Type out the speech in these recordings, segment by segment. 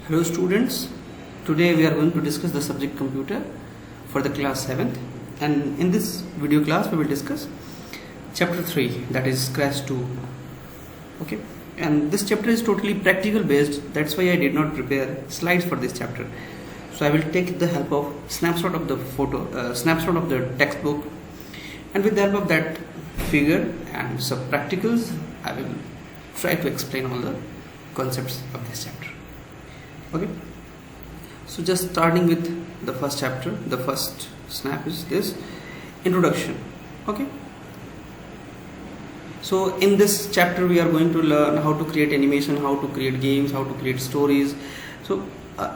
Hello students, today we are going to discuss the subject computer for the class 7th, and in this video class we will discuss chapter 3, that is Scratch 2. Okay, and this chapter is totally practical based, that's why I did not prepare slides for this chapter. So I will take the help of snapshot of the snapshot of the textbook, and with the help of that figure and some practicals I will try to explain all the concepts of this chapter. Okay, so just starting with the first chapter, the first snap is this introduction. Okay, so in this chapter we are going to learn how to create animation, how to create games, how to create stories. So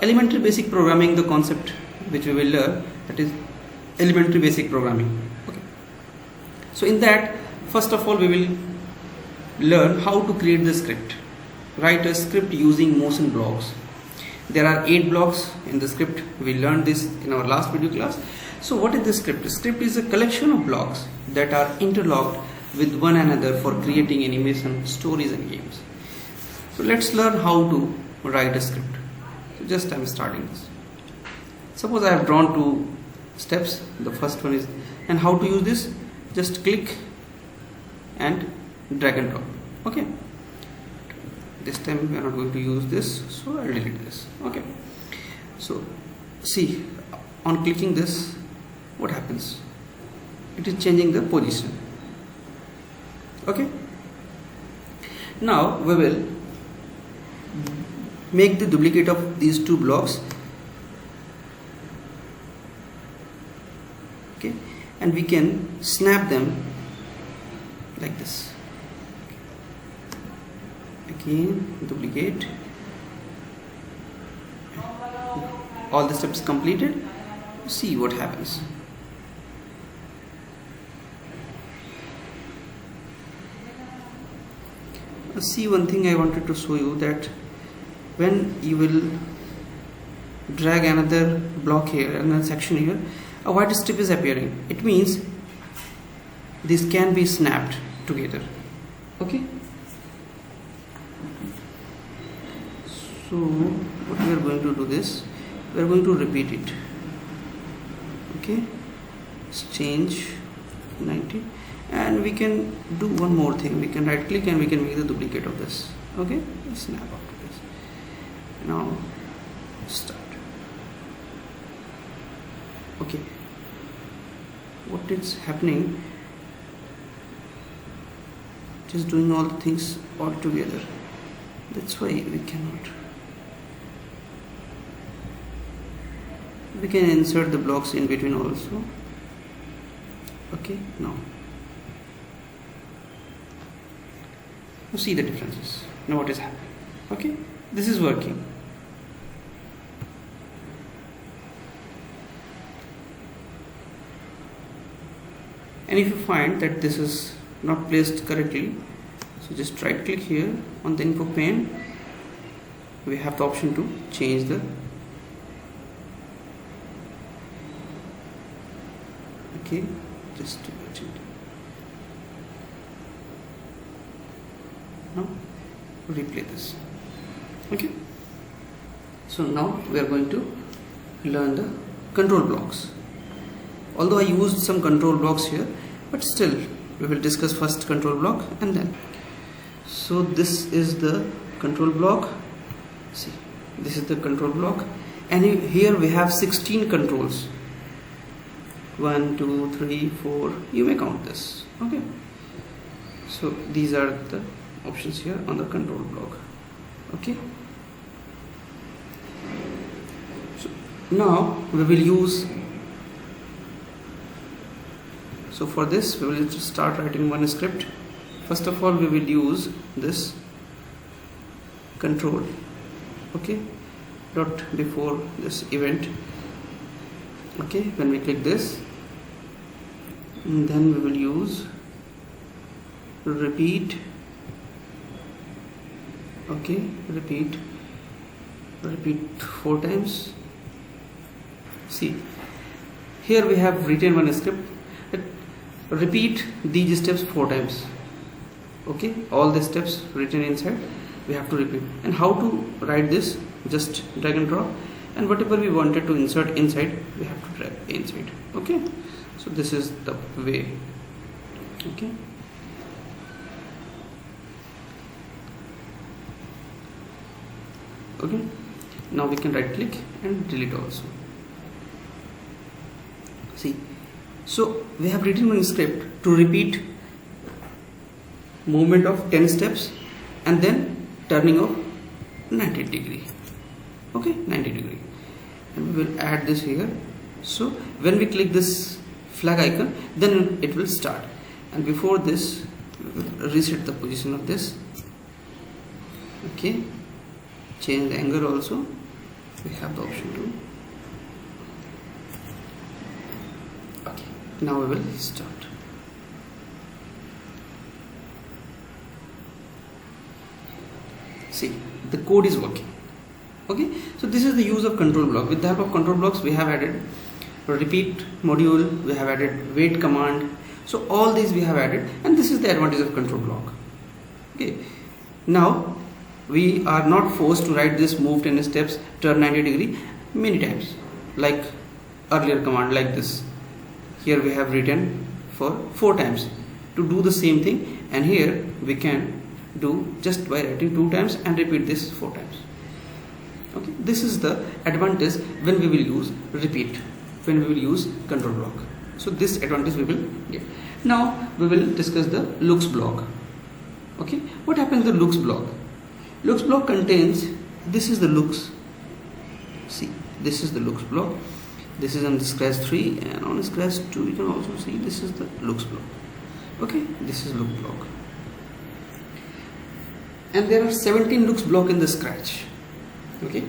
elementary basic programming, the concept which we will learn, that is elementary basic programming. Okay, so in that, first of all we will learn how to create the script, write a script using motion blocks. There are 8 blocks in the script. We learned this in our last video class. So what is the script? The script is a collection of blocks that are interlocked with one another for creating animation, stories and games. So let's learn how to write a script. So just I'm starting this. Suppose I have drawn 2 steps. The first one is, and how to use this? Just click and drag and drop. Okay. This time we are not going to use this, so I'll delete this. Okay, so see, on clicking this, what happens? It is changing the position. Okay, now we will make the duplicate of these 2 blocks. Okay, and we can snap them like this. Again, duplicate. All the steps completed. See what happens. See, one thing I wanted to show you, that when you will drag another block here, another section here, a white strip is appearing. It means this can be snapped together. Okay. So what we are going to do this, we are going to repeat it. Okay, let's change 90, and we can do one more thing. We can right click and we can make the duplicate of this. Okay, snap after this. Now start. Okay, what is happening? Just doing all the things all together. That's why we cannot. We can insert the blocks in between also. Okay, now you see the differences. Now what is happening? Okay, this is working. And if you find that this is not placed correctly, so just right click here on the info pane. We have the option to change the. Okay, just to watch it. Now replay this. Okay, so now we are going to learn the control blocks. Although I used some control blocks here, but still we will discuss first control block and then. So this is the control block. See, this is the control block, and here we have 16 controls. 1, 2, 3, 4. You may count this. Okay. So these are the options here on the control block. Okay. So now we will use. So for this we will just start writing one script. First of all, we will use this control. Okay. Dot before this event. Okay. When we click this. And then we will use repeat. Okay, repeat 4 times. See, here we have written one script. Repeat these steps 4 times. Okay, all the steps written inside we have to repeat. And how to write this? just drag and drop, and whatever we wanted to insert inside, we have to drag inside. Okay, so this is the way. Okay, okay, now we can right click and delete also. See, so we have written one script to repeat movement of 10 steps and then turning of 90 degree. Okay, 90 degree, and we will add this here. So when we click this flag icon, then it will start, and before this we will reset the position of this. Okay, change the angle also, we have the option to. Okay, now we will start. See, the code is working. Okay, so this is the use of control block. With the help of control blocks, we have added repeat module, we have added wait command. So all these we have added, and this is the advantage of control block. Okay, now we are not forced to write this move 10 steps, turn 90 degree many times like earlier command like this. Here we have written for 4 times to do the same thing, and here we can do just by writing 2 times and repeat this 4 times. Okay, this is the advantage when we will use repeat, when we will use control block. So this advantage we will get. Now we will discuss the looks block. Okay, what happens in the looks block? Looks block contains, this is the looks. See, this is the looks block. This is on the scratch 3, and on scratch 2 you can also see this is the looks block. Okay, this is look block, and there are 17 looks block in the scratch. Okay,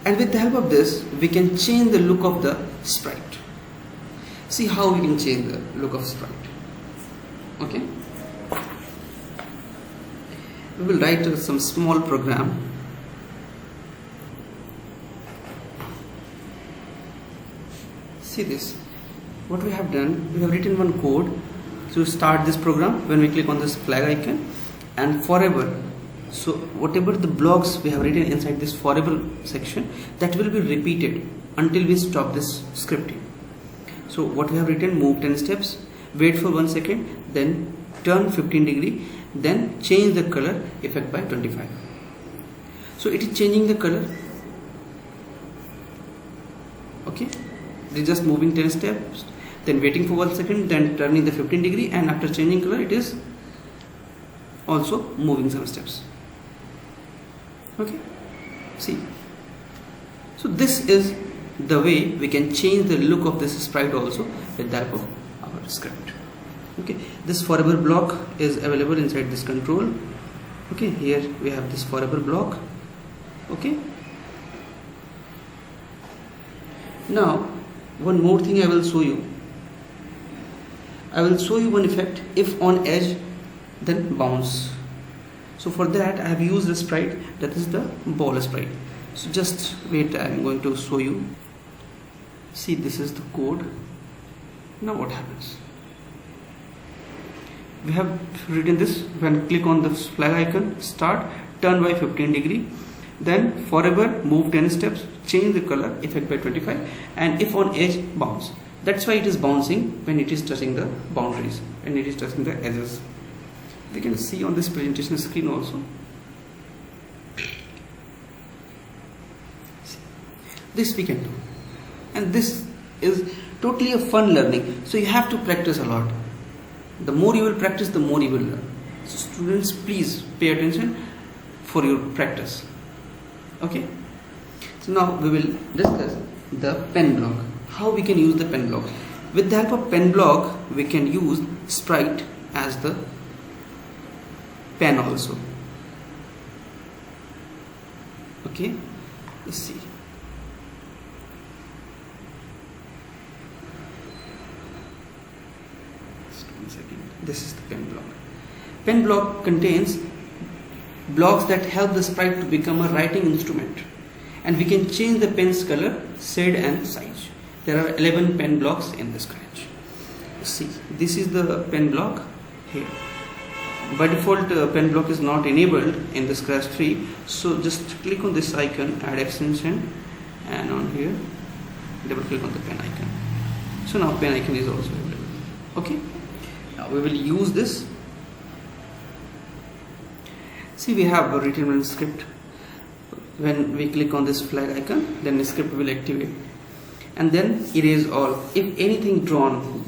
and with the help of this we can change the look of the sprite. See how we can change the look of sprite. Okay, we will write some small program. See this, what we have done, we have written one code to start this program when we click on this flag icon, and forever, so whatever the blocks we have written inside this forever section, that will be repeated until we stop this scripting. So what we have written, move 10 steps, wait for 1 second, then turn 15 degree, then change the color effect by 25. So it is changing the color. Okay, it is just moving 10 steps, then waiting for 1 second, then turning the 15 degree, and after changing color it is also moving some steps. Okay, see, so this is the way we can change the look of this sprite also with the help of our script. Okay, this forever block is available inside this control. Okay, here we have this forever block. Okay, now one more thing I will show you. I will show you one effect, if on edge then bounce. So for that I have used a sprite, that is the ball sprite. So just wait, I am going to show you. See, this is the code. Now what happens? We have written this, when click on the flag icon, start, turn by 15 degree, then forever move 10 steps, change the color effect by 25, and if on edge bounce. That's why it is bouncing when it is touching the boundaries, and it is touching the edges. We can see on this presentation screen also. This we can do, and this is totally a fun learning. So you have to practice a lot. The more you will practice, the more you will learn. So students, please pay attention for your practice. Okay. So now we will discuss the pen block. How we can use the pen block. With the help of pen block, we can use sprite as the pen also. Okay. Let's see. This is the pen block. Pen block contains blocks that help the sprite to become a writing instrument, and we can change the pen's color, shade and size. There are 11 pen blocks in the Scratch. See, this is the pen block here. By default pen block is not enabled in the Scratch 3, so just click on this icon, add extension, and on here double click on the pen icon. So now pen icon is also available. Okay, now we will use this. See, we have a written script. When we click on this flag icon, then the script will activate, and then erase all. If anything drawn,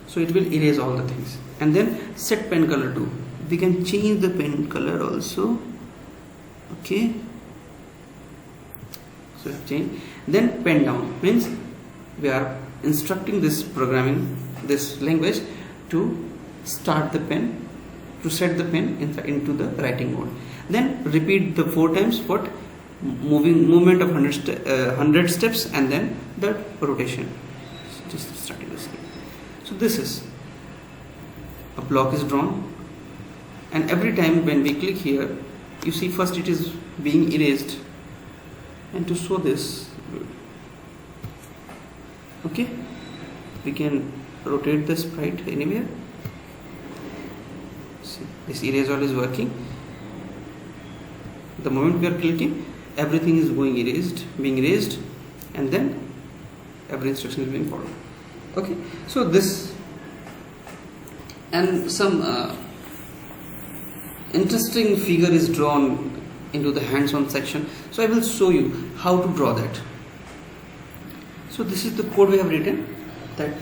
so it will erase all the things. And then set pen color to, we can change the pen color also. Okay, so change. Then pen down means we are instructing this programming, this language, to start the pen, to set the pen into the writing mode. Then repeat the 4 times what movement of 100 steps, and then the rotation. Just starting this. So this is a block is drawn, and every time when we click here, you see first it is being erased, and to show this, okay, we can rotate the sprite anywhere. See, this erase all is working. The moment we are clicking, everything is being erased, and then every instruction is being followed. Okay, so this and some interesting figure is drawn into the hands-on section, so I will show you how to draw that. So this is the code we have written, that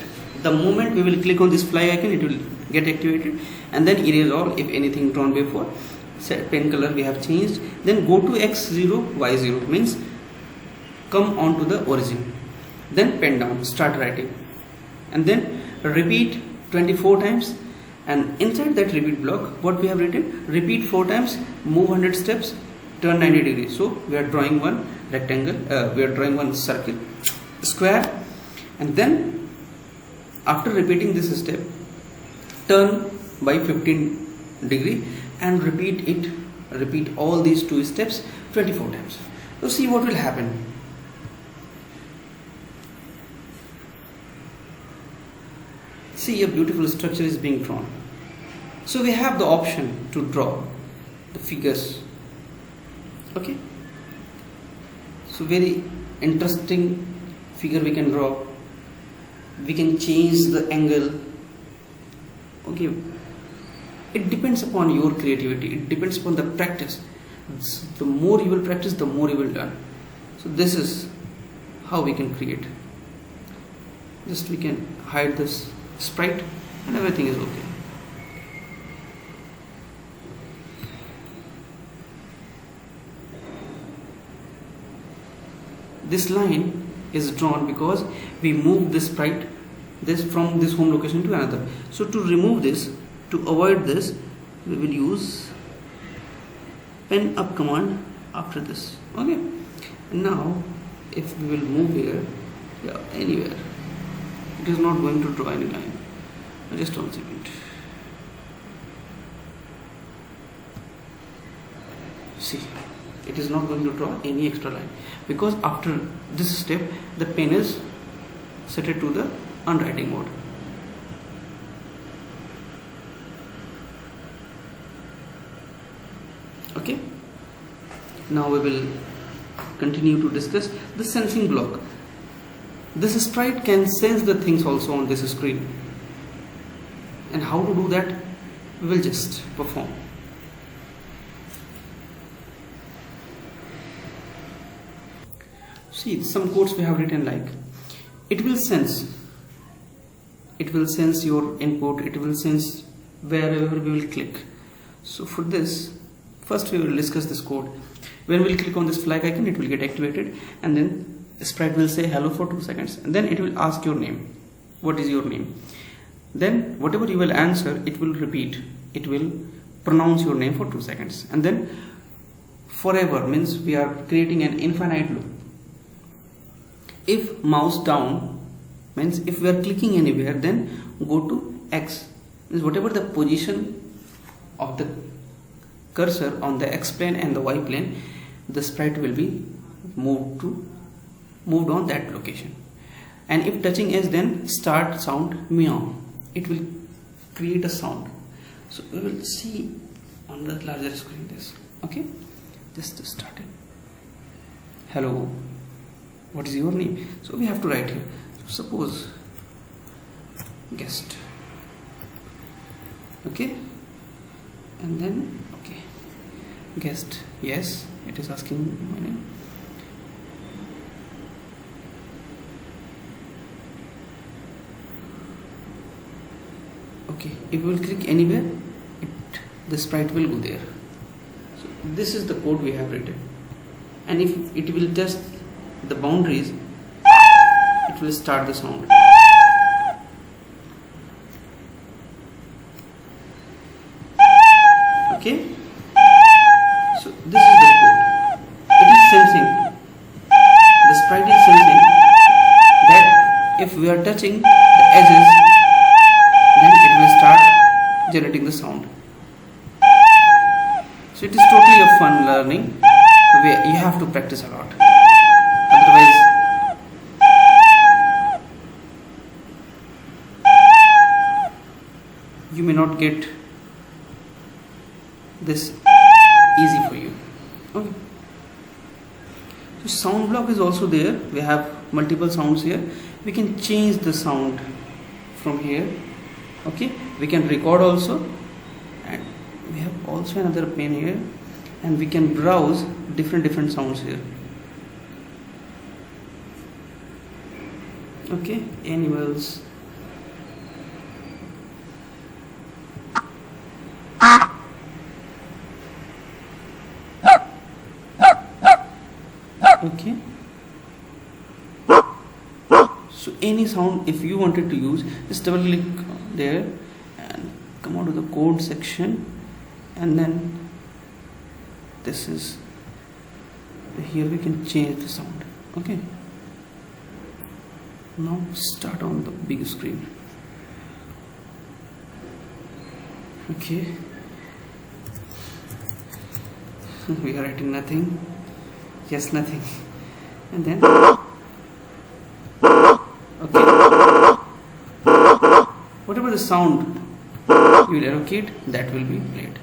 the moment we will click on this fly icon, it will get activated, and then erase all if anything drawn before. Set pen color we have changed. Then go to x0 y0 means come on to the origin. Then pen down, start writing, and then repeat 24 times. And inside that repeat block, what we have written, repeat 4 times, move 100 steps, turn 90 degrees. So we are drawing one rectangle, we are drawing one circle, square, and then after repeating this step, turn by 15 degree and repeat all these 2 steps 24 times. So see what will happen. See, a beautiful structure is being drawn. So we have the option to draw the figures. Okay, so very interesting figure we can draw. We can change the angle. Okay, it depends upon your creativity, it depends upon the practice. The more you will practice, the more you will learn. So this is how we can create. Just we can hide this sprite and everything is okay. This line is drawn because we moved this sprite from this home location to another. So to remove this, to avoid this, we will use pen up command after this. Okay, and now if we will move here, anywhere, it is not going to draw any line. Just 1 second. See, it is not going to draw any extra line because after this step the pen is set to the unwriting mode. Okay, now we will continue to discuss the sensing block. This sprite can sense the things also on this screen, and how to do that we will just perform. See, some codes we have written like, it will sense your input, it will sense wherever we will click. So for this, first we will discuss this code. When we will click on this flag icon, it will get activated, and then the sprite will say hello for 2 seconds, and then it will ask your name. What is your name? Then whatever you will answer, it will repeat. It will pronounce your name for 2 seconds, and then forever means we are creating an infinite loop. If mouse down means if we are clicking anywhere, then go to X, means whatever the position of the cursor on the X plane and the Y plane, the sprite will be moved on that location. And if touching S, then start sound meow, it will create a sound. So we will see on the larger screen this. Okay, just start it. Hello, what is your name? So we have to write here. So suppose guest. Okay, and then okay, guest. Yes, it is asking my name. Okay, if we will click anywhere, the sprite will go there. So this is the code we have written, and if it will test the boundaries, it will start the sound. Okay, so this is the code. It is sensing, the sprite is sensing that if we are touching the edges, then it will start generating the sound. So it is totally a fun learning where you have to practice a lot. Otherwise, you may not get this easy for you. Okay. So sound block is also there. We have multiple sounds here. We can change the sound from here. Okay. We can record also, and we have also another pane here, and we can browse different sounds here. Okay, animals. Okay, so any sound if you wanted to use, just double click there and come on to the code section, and then this is here we can change the sound. Okay, now start on the big screen. Okay, we are writing nothing. Yes, nothing. And then okay, whatever the sound you will allocate, that will be played.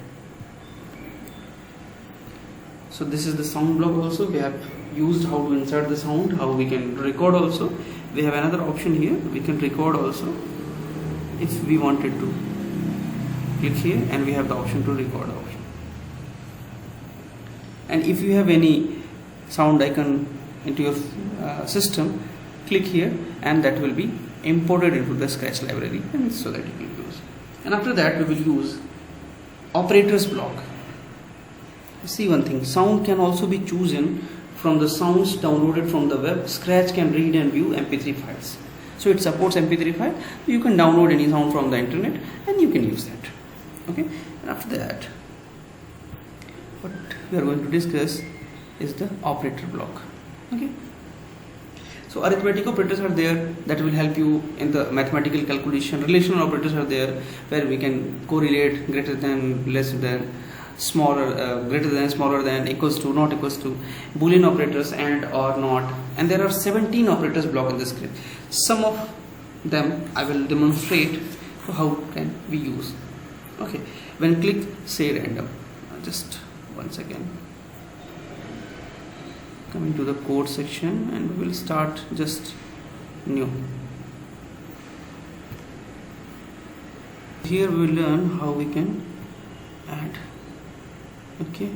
So this is the sound block. Also we have used how to insert the sound, how we can record also. We have another option here, we can record also if we wanted to. Click here and we have the option to record option. And if you have any sound icon into your system, click here and that will be imported into the Scratch library, and so that you can use. And after that we will use operators block. See one thing, sound can also be chosen from the sounds downloaded from the web. Scratch can read and view MP3 files. So it supports MP3 file. You can download any sound from the internet and you can use that. Okay, and after that what we are going to discuss is the operator block. Okay, so arithmetic operators are there that will help you in the mathematical calculation. Relational operators are there where we can correlate, greater than, less than, smaller, greater than, smaller than, equals to, not equals to, boolean operators, and or not, and there are 17 operators block in the script. Some of them I will demonstrate how can we use. Okay, when click say random, just once again coming to the code section, and we will start just new. Here we will learn how we can add. Okay,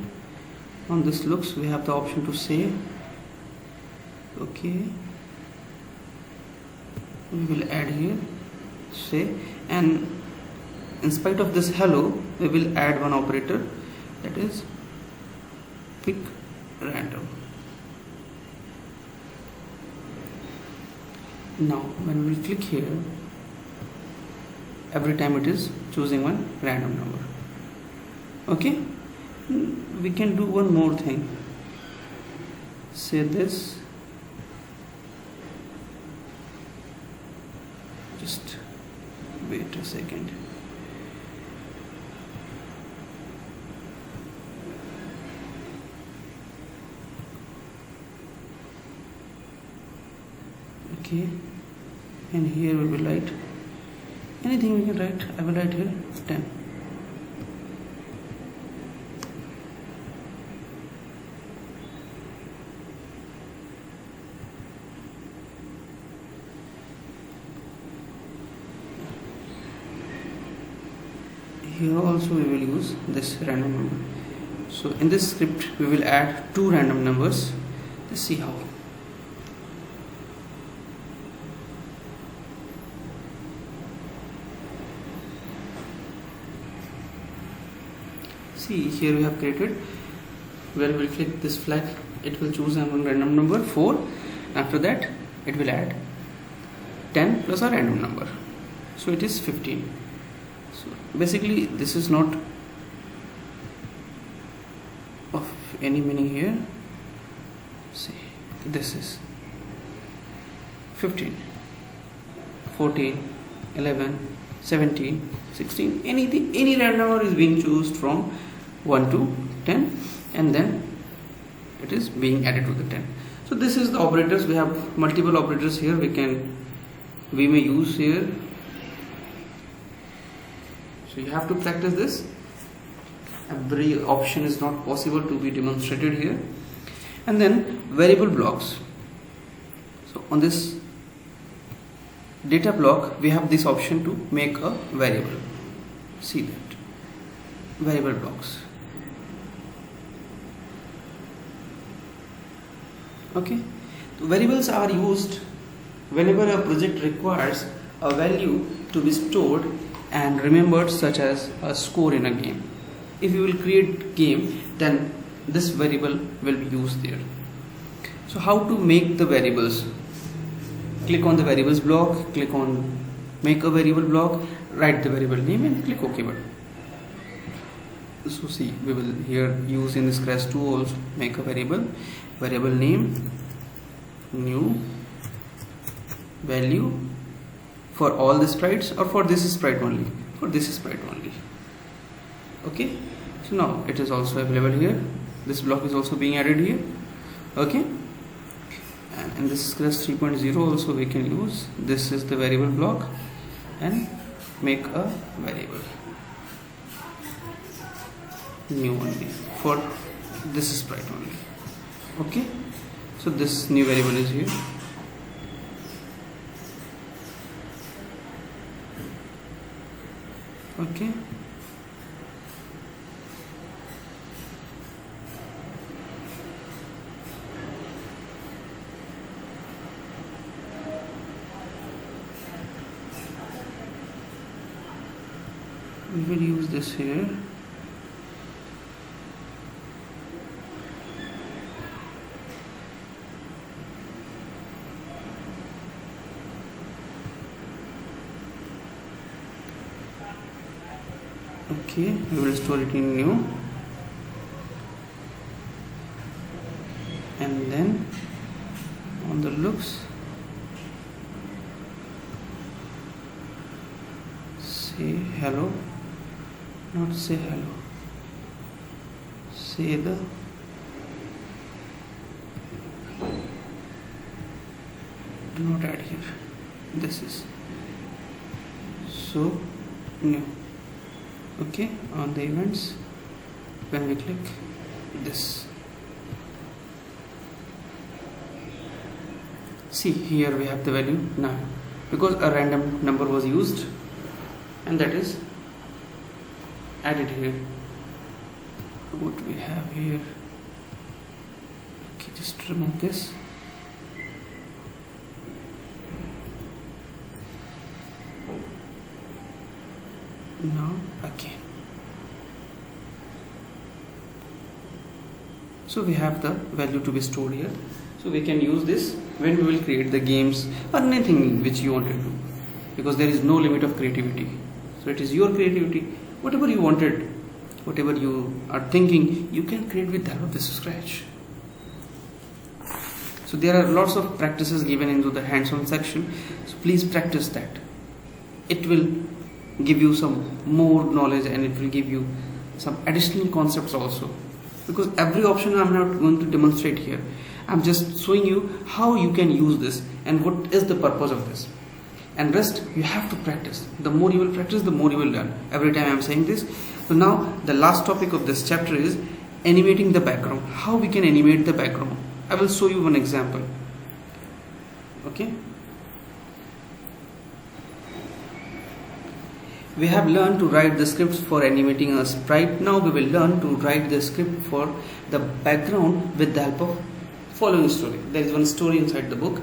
on this looks we have the option to say. Okay, we will add here say, and in spite of this hello we will add one operator, that is pick random. Now when we click here, every time it is choosing one random number. Okay, we can do one more thing. Say this, just wait a second. Okay, and here we will write anything we can write. I will write here 10. here also we will use this random number. So in this script we will add two random numbers. Let's see how. See, here we have created, when we click this flag it will choose a random number 4. After that it will add 10 plus a random number, so it is 15. So basically this is not of any meaning here. See, this is 15, 14, 11, 17, 16, anything, any random number is being chosen from 1 to 10, and then it is being added to the 10. So this is the operators. We have multiple operators here we may use here. So you have to practice this. Every option is not possible to be demonstrated here. And then variable blocks. So on this data block we have this option to make a variable. See that, variable blocks. Okay, so variables are used whenever a project requires a value to be stored and remembered, such as a score in a game. If you will create game, then this variable will be used there. So how to make the variables? Click on the variables block, click on make a variable block, write the variable name and click OK button. So see, we will here use in Scratch 2 also make a variable name, new value for all the sprites or for this sprite only, for this sprite only. Okay, so now it is also available here. This block is also being added here. Okay, and in this Scratch 3.0 also we can use this is the variable block and make a variable new only for this sprite only. Okay, so this new variable is here. Okay, we will use this here. Okay, we will store it in new, and then on the looks say hello, not say hello, say the do not add here, this is so new. Okay, on the events when we click this, see here we have the value now because a random number was used and that is added here. What we have here, okay, just remove this. Now again, so we have the value to be stored here, so we can use this when we will create the games or anything which you want to do, because there is no limit of creativity. So it is your creativity, whatever you wanted, whatever you are thinking, you can create with the help of this Scratch. So there are lots of practices given into the hands-on section, so please practice that. It will give you some more knowledge and it will give you some additional concepts also, because every option I'm not going to demonstrate here. I'm just showing you how you can use this and what is the purpose of this, and rest you have to practice. The more you will practice, the more you will learn. Every time I'm saying this. So now the last topic of this chapter is animating the background. How we can animate the background. I will show you one example. Okay, We have learned to write the scripts for animating a sprite. Now we will learn to write the script for the background with the help of following story. There is one story inside the book,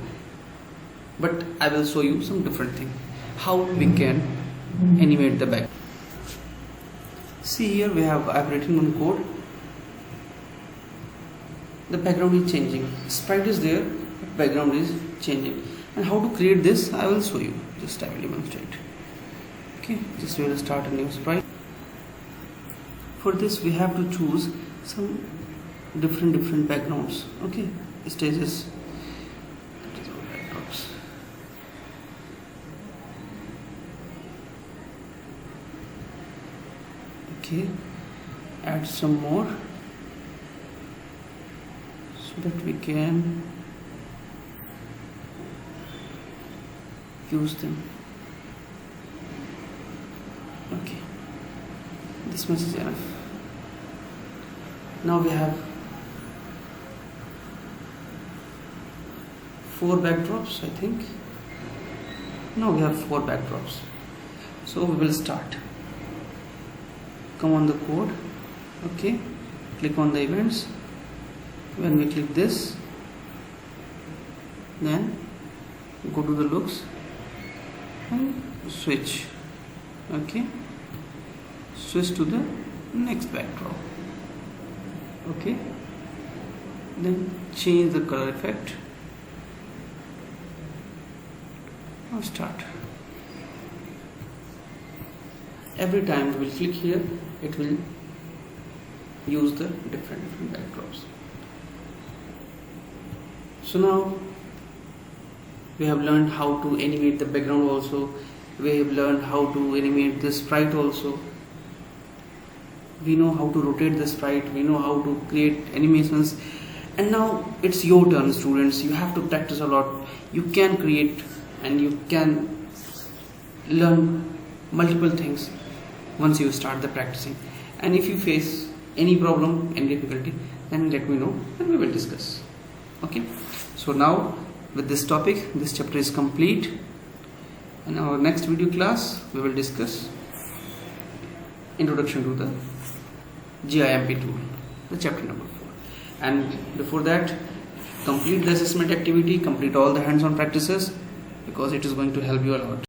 but I will show you some different thing. How we can animate the background. See here I have written one code. The background is changing. Sprite is there, but background is changing. And how to create this, I will show you. Just I will demonstrate. Okay, just we will start a new sprite. For this we have to choose some different backgrounds. Okay, stages. That is our backdrops. Okay, add some more so that we can use them. Okay, this much is enough. Now we have 4 backdrops, I think. Now we have 4 backdrops. So we will start. Come on the code. Okay, click on the events. When we click this, then go to the looks and switch. Okay, switch to the next backdrop. Okay, then change the color effect. Now start. Every time we will click here, it will use the different backdrops. So now we have learned how to animate the background also. We have learned how to animate the sprite also. We know how to rotate the sprite. We know how to create animations. And now it's your turn, students. You have to practice a lot. You can create and you can learn multiple things once you start the practicing. And if you face any problem, any difficulty, then let me know and we will discuss. Okay, so now with this topic, this chapter is complete. In our next video class, we will discuss introduction to the GIMP tool, the chapter number 4. And before that, complete the assessment activity, complete all the hands-on practices, because it is going to help you a lot.